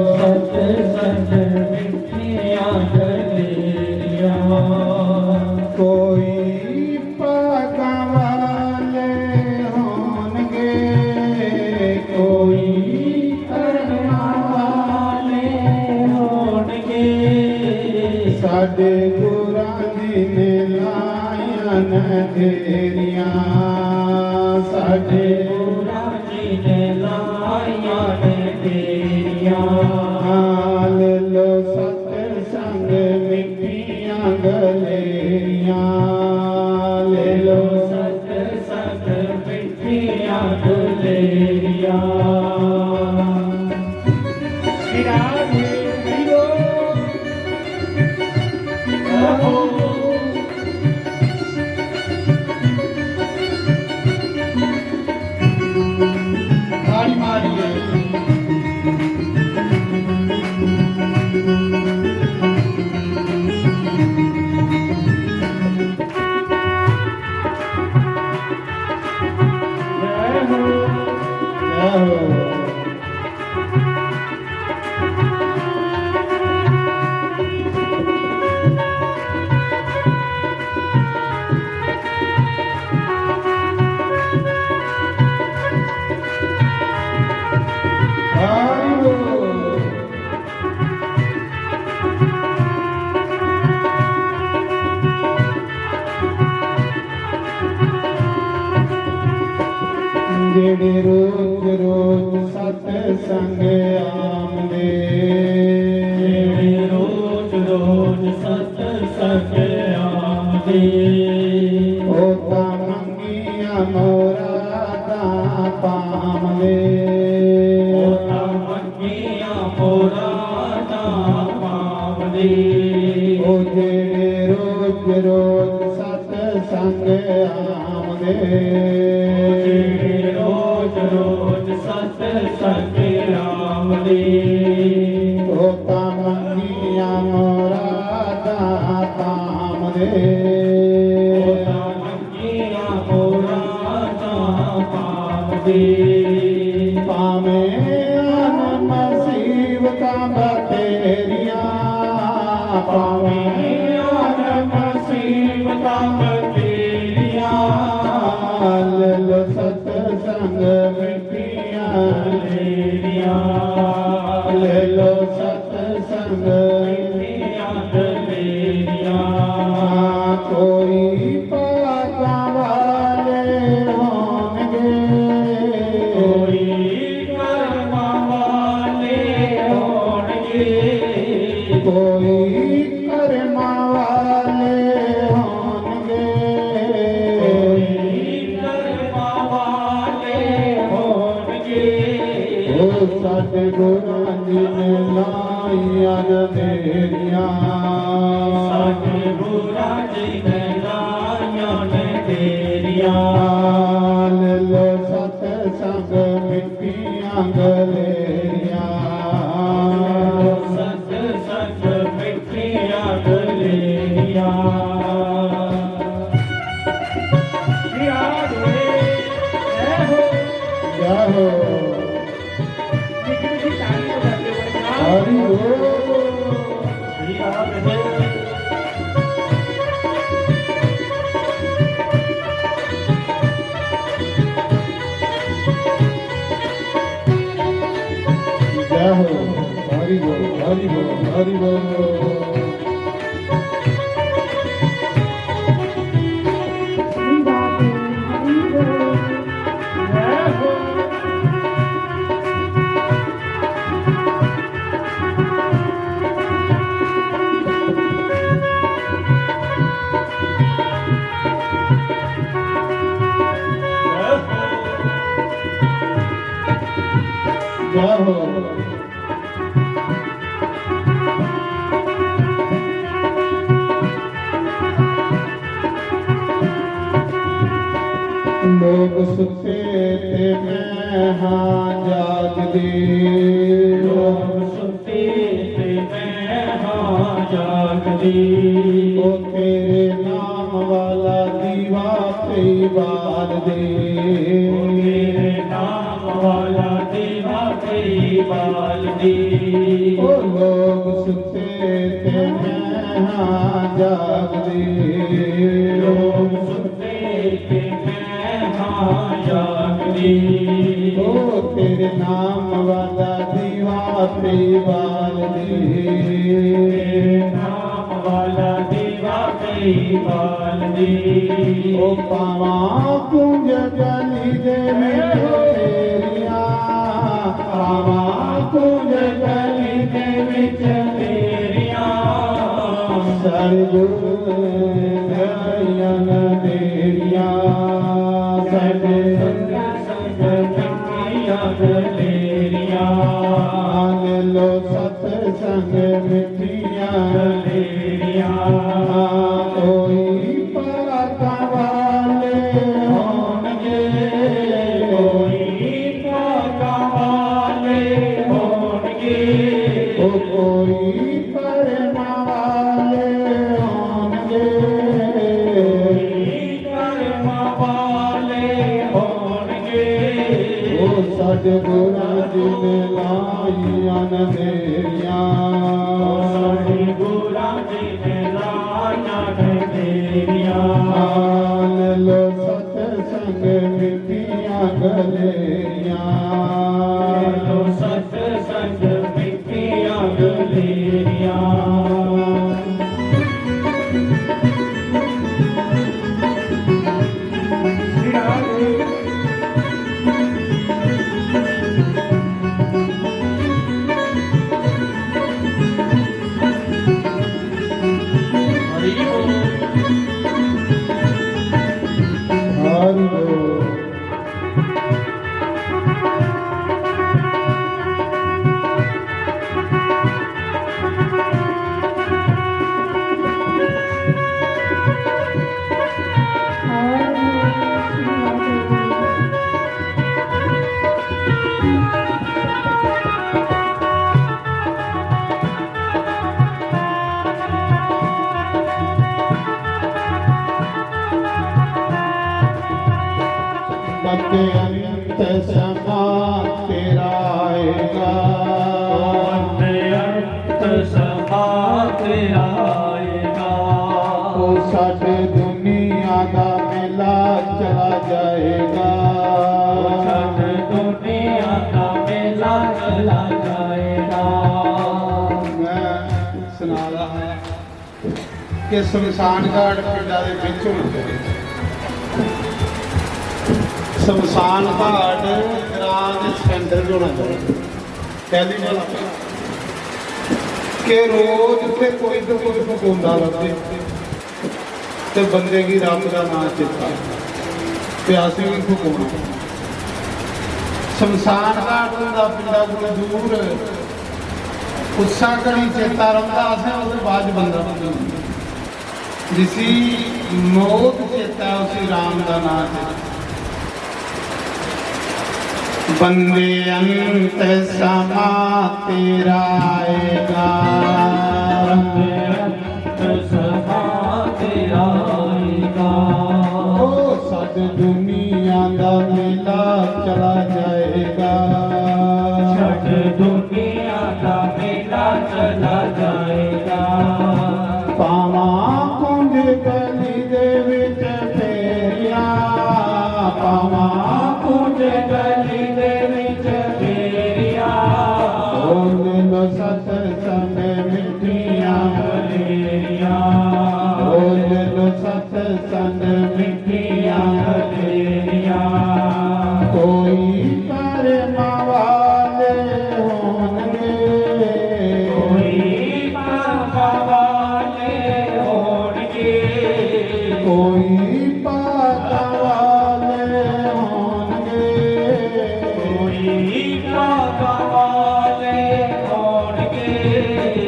सत्संग मिठिया गलेरिया कोई पागां वाले होणगे कोई करना वाले होणगे साडे गुरां दी ने लायां नदेरियां साडे गुरां दी ने लायां नदेरियां ले लो सत्संग मिठियां गलेरियां ले लो सत्संग मिठिया गलेरिया ताड़ी मारिए जेड़े रोज रोज सत्संग आमदे रोज रोज सत्संग आमदे ओ तां मंगियां मुरादां पामदे ओ तां मंगियां मुरादां पामदे ओ जेड़े रोज रोज सत्संग आमदे रोज रोज सत्संग आमदे ओ तां मंगियां मुरादां पामदे ओ तां मंगियां मुरादां पामदे पावें मुसीबतां बतेरियां पावें मुसीबतां बतेरियां ले लो सत्संग मिठियां गलेरिया ले लो सत्संग मिठिया गलेरिया कोई पागां वाले होणगे कोई कर्मा वाले होणगे कोई कर्मा वाले होणगे कर्मा वाले होणगे ओ साडे गुरां दी ने लाइयां नदेरियां साडे गुरां दी ने लाइयां नदेरियां ले लो सत्संग मिठियां गलेरियां सत्संग मिठिया गलेरिया जाहो हरि बोल जाहो हरि बोल हरि बोल हरि बोल जाहो लोग सुते ते मैं हाँ जागदे लोग सुते ते मैं हाँ जागदे ओ तेरे नाम वाला दीवा पे बाल दे मेरे नाम वाला दीवा कई बाल दे ਉਹ ਲੋਕ ਸੁੱਤੇ ਤੇ ਮੈਂ ਹਾਂ ਜਾਗਦੀ ਲੋਕ ਸੁੱਤੇ ਤੇ ਮੈਂ ਹਾਂ ਜਾਗਦੀ ਉਹ ਤੇਰੇ ਨਾਮ ਵਾਲਾ ਦੀਵਾ ਤੇ ਬਾਲਦੀ ਨਾਮ ਵਾਲਾ ਦੀਵਾ ਤੇ ਬਾਲਦੀ ਉਹ ਪਾਵਾਂ ਕੁੰਜ ਗਲੀ ਦੇ ਵਿੱਚ ਤੇਰੀਆਂ ਪਾਵਾਂ ਕੁੰਜ ਗਲੀ ਦੇ ਵਿੱਚ ਤੇਰੀਆਂ ਸਤਿਗੁਰ ਦਇਆਂ ਨੇੜੀਆਂ ਸਾਡੇ ਸੰਗ ਮਿੱਠੀਆਂ ਗਲੇਰੀਆਂ ਆਨੇ ਲੋ ਸਤ ਸੰਗ ਮਿੱਠੀਆਂ ਗਲੇਰੀਆਂ ਕੋਈ ਪਰਾਤਾਂ ਵਾਲੇ ਹੋਣਗੇ ਕੋਈ ਪਾਕਾਂ ਵਾਲੇ ਹੋਣਗੇ ਉਹ ਕੋਈ ਪਰਮਾ ਵਾਲੇ ਹੋਣਗੇ ਕਰਮਾਂ ਵਾਲੇ ਹੋਣਗੇ ਉਹ ਸਾਡੇ ਗੁਰਾਂ ਜੀ ਨੇ ਲਾਈਆਂ ਨੇਰੀਆਂ ਸਾਡੇ ਗੁਰਾਂ ਜੀ ਨੇ ਲਾਈਆਂ ਨੇ ਤੇਰੀਆਂ ਆਨ ਲੋ ਸਤ ਸੰਗ ਮਿੱਠੀਆਂ ਗਲੇਰੀਆਂ ਲੋ ਸਤ ਸੰਗ ਮਿੱਠੀਆਂ ਗਲੇਰੀਆਂ ਹਰਿ ਬੋਲ ਬੱਤੇ ਅੰਤ ਸਮਾ ਤੇਰਾ ਆਏਗਾ ਅੰਤ ਸਮਾ ਤੇਰਾ ਆਏਗਾ ਉਹ ਸਾਡੇ ਦੁਨੀਆ ਦਾ ਮੇਲਾ ਚਲਾ ਜਾਏਗਾ ਛੱਡ ਦੁਨੀਆ ਦਾ ਮੇਲਾ ਚਲਾ ਜਾਏਗਾ ਮੈਂ ਸੁਣਾ ਰਹਾ ਕਿ ਸ਼ਮਸ਼ਾਨ ਘਾਟ ਪਿੰਡਾਂ ਦੇ ਵਿੱਚ ਹੁੰਦੇ ਸ਼ਮਸ਼ਾਨ ਘਾਟ ਗ੍ਰਾਂ ਦੇ ਸੈਂਟਰ ਚ ਹੋਣਾ ਚਾਹੀਦਾ ਪਹਿਲੀ ਗੱਲ ਕਿ ਰੋਜ਼ ਉੱਥੇ ਕੋਈ ਨਾ ਕੋਈ ਫਕੂੰਦਾ ਲੱਭੇ ਤੇ ਬੰਦੇ ਕੀ ਰੱਬ ਦਾ ਨਾਮ ਚਿੱਤਾ ਪਿਆਸੇ ਵੀ ਫਕੂਣਾ ਸ਼ਮਸ਼ਾਨ ਘਾਟ ਹੁੰਦਾ ਪਿੰਡਾਂ ਕੋਲ ਦੂਰ ਉਸਾ ਕਣੀ ਚੇਤਾ ਰਹਿੰਦਾ ਅਸਾਂ ਉਹਦੇ ਬਾਅਦ ਬੰਦਾ ਜਿਸੀ ਮੌਤ ਚੇਤਾ ਉਸੇ ਰਾਮ ਦਾ ਨਾਮ ਚੇਤਾ ਬੰਦੇ ਅੰਤ ਸਮਾ ਤੇਰਾ ਆਏਗਾ ਬੰਦੇ ਅੰਤ ਸਮਾ ਤੇਰਾ ਆਏਗਾ ਉਹ ਸਦ ਦੁਨੀਆ ਦਾ ਮੇਲਾ ਚਲਾ ਜਾਏਗਾ ਛੱਡ ਦੁਨੀਆ ਦਾ ਮੇਲਾ ਚਲਾ ਜਾਏਗਾ ਪਾਵਾਂ ਕੁੰਜ ਗਲੀ ਦੇ ਵਿੱਚ ਫੇਰੀਆਂ ਪਾਵਾਂ ਕੁੰਜ ਗਲੀ ਦੇ ਵਿੱਚ ਫੇਰੀਆਂ ਬੋਲ ਸਤ ਸੰਗ ਮਿੱਠੀਆਂ ਗਲੇਰੀਆਂ ਬੋਲ ਸਤ ਸੰਗ ਮਿੱਠੀਆਂ ਗਲੇਰੀਆਂ ਕੋਈ ਕਰਮਾ ਵਾਲੇ ਹੋਣਗੇ ਕੋਈ ਪਾਪਾਂ ਵਾਲੇ ਹੋਣਗੇ ਕੋਈ ਪਾਤਾ ਵਾਲੇ ਹੋਣਗੇ ਕੋਈ ਪਾਪਾਂ ਵਾਲੇ ਹੋਣਗੇ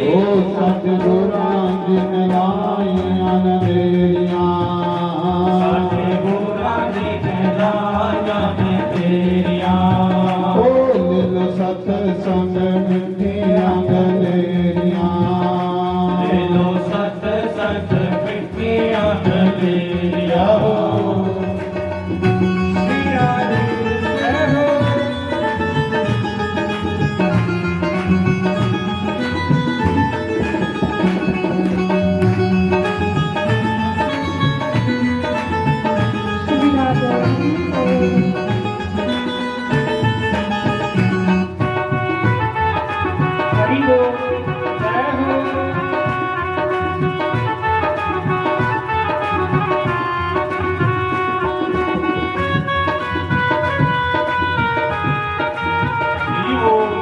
बोल जय हो हरि बोल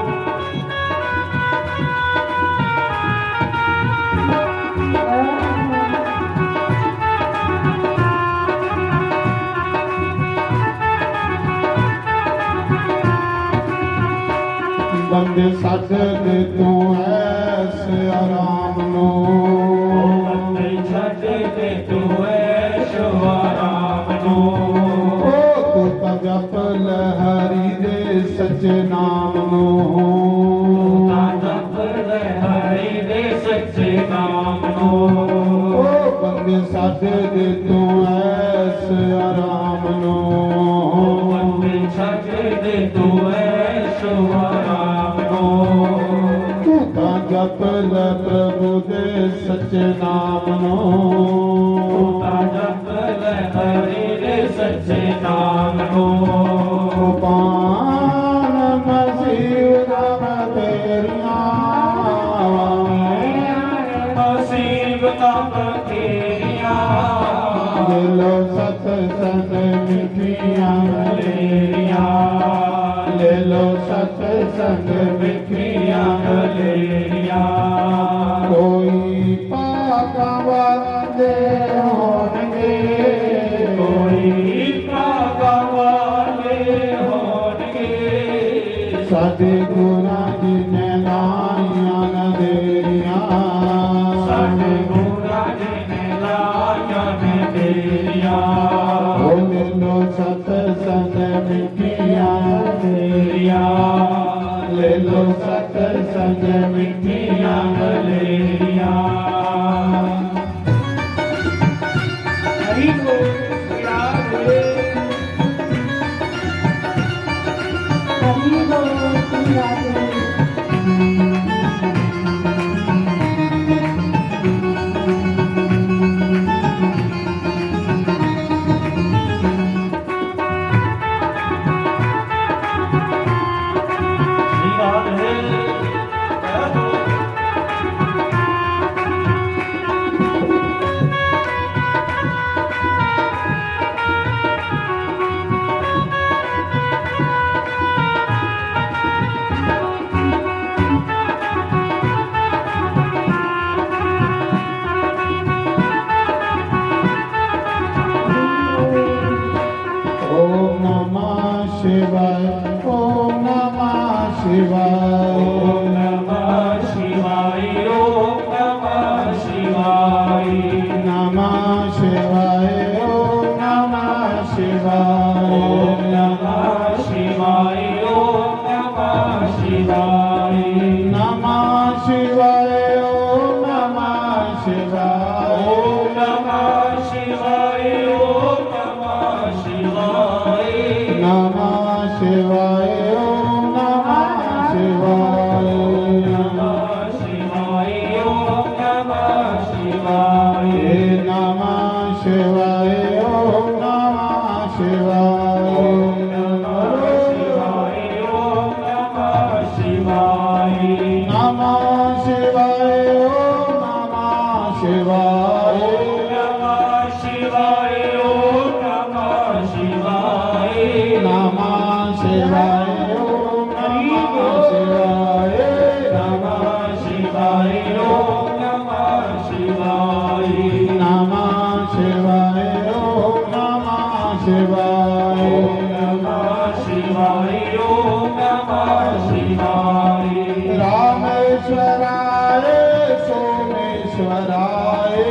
बंदे सजद तू ऐसे आराम नो बंदे छड़ दे तू ऐशो आराम नो तू जप लहरी दे सच्चे नाम नो जप हरि दे सच्चे नाम नो बंदे सजद तू ऐसे आराम नो बंदे छड़ दे तू ऐशो आराम नो जप ल प्रभु दे सच्चे नाम नो जप हरि दे सच्चे नाम नो पान मसीह नाम तेरिया मुसीबतां तेरिया दिलो सत्संग मिठियां लेरिया ले लो सत्संग मिठियां लेरिया कोई पाका वादे होंगे कोई पागा वाले होणगे साडे गुरां दी नैनाइयां नदेरियां साडे गुरां ने लाया ने तेरिया ओ ले लो सत्संग मिठियां लेरिया ले लो सत्संग मिठियां लेरिया हरि बोल प्यार रे हरि बोल प्यार रे श्री राधे जय हो ओम नमः शिवाय ओम नमः शिवाय ओम नमः शिवाय ओम नमः शिवाय नमः शिवाय ओम नमः शिवाय ओम नमः शिवाय ओम नमः शिवाय नमः शिवाय ओम नमः शिवाय ओम नमः शिवाय ओम नमः शिवाय नमः शिवाय ओम नमः शिवाय नमः शिवाय ओम नमः शिवाय नमः शिवाय ओम नमः शिवाय ओम नमः शिवाय ओम नमः शिवाय नमः शिवाय ओम नमः शिवाय नमः शिवाय ओम नमः शिवाय नमः शिवाय ओम नमः शिवाय नमः शिवाय ओम नमः शिवाय नमः शिवाय ओम नमः शिवाय नमः शिवाय ओम नमः शिवाय रामेश्वराय सोमेश्वराय